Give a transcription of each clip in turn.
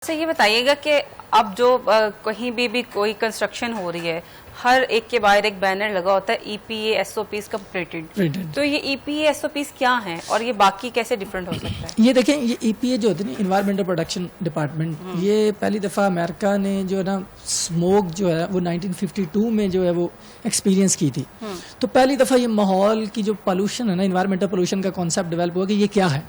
से ये बताइएगा कि अब जो कहीं भी कोई कंस्ट्रक्शन हो रही है, हर एक के बाहर एक बैनर लगा होता है EPA SOPs कंप्लीटेड। तो ये EPA SOPs क्या हैं और ये बाकी कैसे डिफरेंट हो सकता है? ये देखें, ये EPA जो होती है ना, इन्वायरमेंटल प्रोटेक्शन डिपार्टमेंट, ये पहली दफ़ा अमेरिका ने जो है ना स्मोक जो है वो 1952 में जो है वो एक्सपीरियंस की थी। तो पहली दफ़ा ये माहौल की जो पोल्यूशन है ना, इन्वायरमेंटल पोल्यूशन का कॉन्सेप्ट डेवलप हुआ कि ये क्या है।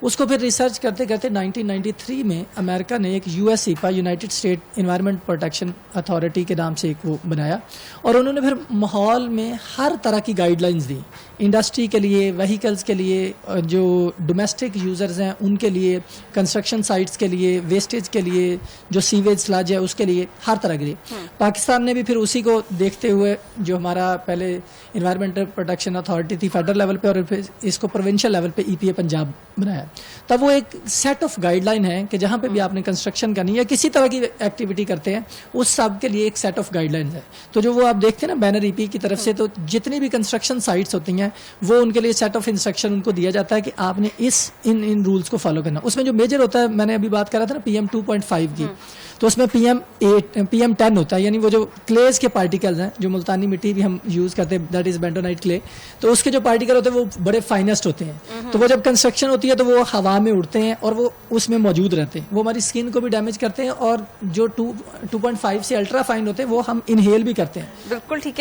उसको फिर रिसर्च करते करते 1993 में अमेरिका ने एक USEPA, United state environment protection authority के नाम से एक वो बनाया, और उन्होंने फिर माहौल में हर तरह की गाइडलाइंस दी, इंडस्ट्री के लिए, व्हीकल्स के लिए, जो डोमेस्टिक यूज़र्स हैं उनके लिए, कंस्ट्रक्शन साइट्स के लिए, वेस्टेज के लिए, जो सीवेज स्लज है उसके लिए, हर तरह के लिए। पाकिस्तान ने भी फिर उसी को देखते हुए जो हमारा पहले इन्वायरमेंटल प्रोटेक्शन अथॉरिटी थी फेडरल लेवल पे, और फिर इसको प्रोविंशियल लेवल पे EPA पंजाब बनाया। तब वो एक सेट ऑफ गाइडलाइन है कि जहाँ पे भी आपने कंस्ट्रक्शन करनी है, किसी तरह की एक्टिविटी करते हैं, उस सब के लिए एक सेट ऑफ गाइडलाइन है। तो जो वो आप देखते हैं ना बैनर EPA की तरफ से, तो जितनी भी कंस्ट्रक्शन साइट्स होती हैं वो उनके लिए सेट ऑफ इंस्ट्रक्शन उनको दिया जाता है कि आपने इन रूल्स को फॉलो करना। उसमें जो मेजर होता है, मैंने अभी बात करा था ना PM 2.5 की, तो उसमें PM 10 होता है, यानी वो जो क्लेज के पार्टिकल्स हैं, जो मुल्तानी मिट्टी भी हम यूज करते हैं, दैट इज बेंटोनाइट क्ले, तो उसके जो पार्टिकल होते हैं वो बड़े फाइनेस्ट होते हैं। तो वो जब कंस्ट्रक्शन होती है तो वो हवा में उड़ते हैं और वो उसमें मौजूद रहते हैं, वो हमारी स्किन को भी डैमेज करते हैं, और जो 2.5 से अल्ट्रा फाइन होते हैं वो हम इनहेल भी करते हैं। बिल्कुल ठीक है।